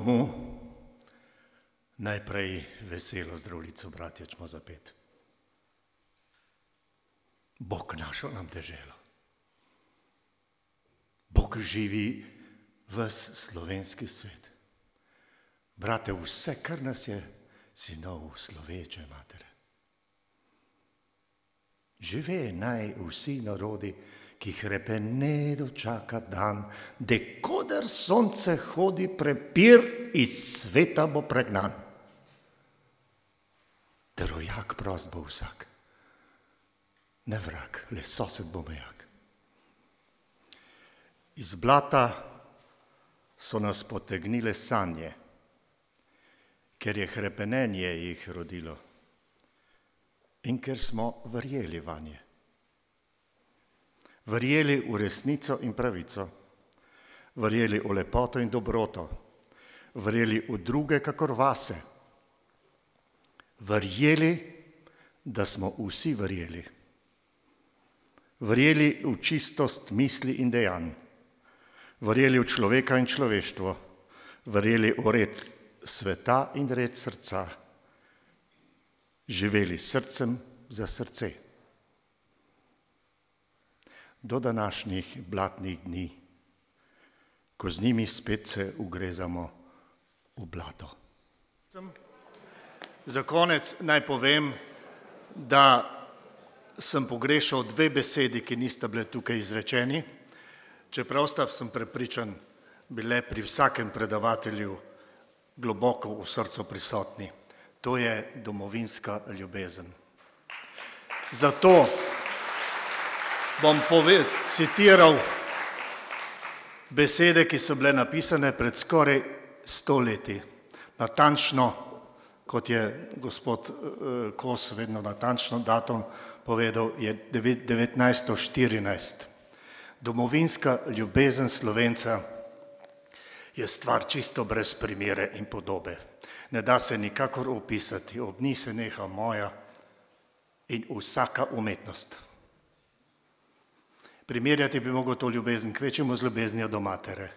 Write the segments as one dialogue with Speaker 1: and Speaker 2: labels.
Speaker 1: mu najprej veselo Zdravljico, bratje, ćemo zapet. Bog našo nam deželo. Bog živi ves slovenski svet. Brate, vse, kar nas je, sinov sloveče matere. Žive naj vsi narodi, ki hrepe ne dočaka dan, dekoder sonce hodi prepir, iz sveta bo pregnan. Rojak prost bo vsak, ne vrag, le sosed bo mejak. Iz blata so nas potegnile sanje, ker je hrepenenje jih rodilo in ker smo verjeli vanje. Verjeli v resnico in pravico, verjeli v lepoto in dobroto, verjeli v druge kakor vase, verjeli, da smo vsi verjeli. Verjeli v čistost misli in dejanj, verjeli v človeka in človeštvo, verjeli v red sveta in red srca, živeli srcem za srce. Do današnjih blatnih dni, ko z njimi spet se ugrezamo v blato. Za konec naj povem, da sem pogrešal dve besedi, ki nista bile tukaj izrečeni, čeprav sem prepričan, bile pri vsakem predavatelju globoko v srcu prisotni. To je domovinska ljubezen. Zato bom citiral besede, ki so bile napisane pred skoraj 100 leti. Natančno, kot je gospod Kos vedno natančno datum povedal, je 1914. Domovinska ljubezen Slovenca je stvar čisto brez primere in podobe. Ne da se nikakor opisati, ob njih se neha moja in vsaka umetnost. Primerjati bi mogel to ljubezen kvečjemu z ljubeznijo do matere.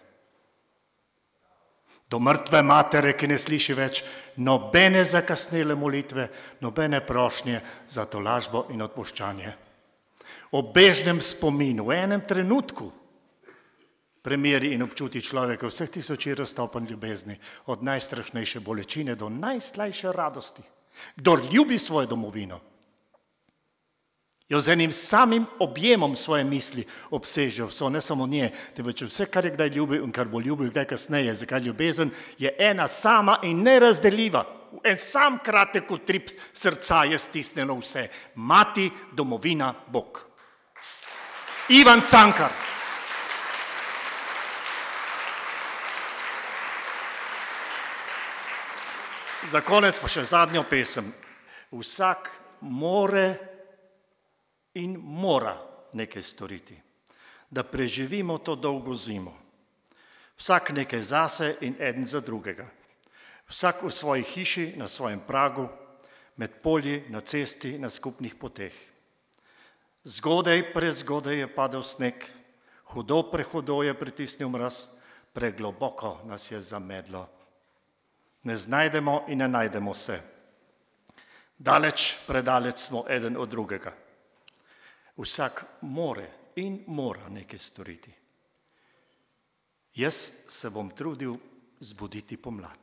Speaker 1: Do mrtve matere, ki ne sliši več nobene zakasnele molitve, nobene prošnje za tolažbo in odpuščanje. O bežnem spominu, v enem trenutku premeri in občuti človeka vseh tisočerov stopenj ljubezni, od najstrašnejše bolečine do najslajše radosti. Kdor ljubi svojo domovino, jo z enim samim objemom svoje misli obseže vso, ne samo nje, temveč vse, kar je kdaj ljubil in kar bo ljubil kdaj kasneje, zakaj ljubezen je ena sama in nerazdeljiva. En sam kratek utrip srca je stisnjeno vse. Mati, domovina, Bog. Ivan Cankar. Za konec pa še zadnjo pesem. Vsak more in mora nekaj storiti, da preživimo to dolgo zimo. Vsak nekaj zase in eden za drugega. Vsak v svoji hiši, na svojem pragu, med polji, na cesti, na skupnih poteh. Zgodaj, prezgodaj je padel sneg, hudo, prehudo je pritisnil mraz, pregloboko nas je zamedlo. Ne znajdemo in ne najdemo se. Daleč, predaleč smo eden od drugega. Vsak more in mora nekaj storiti. Jaz se bom trudil zbuditi pomlad.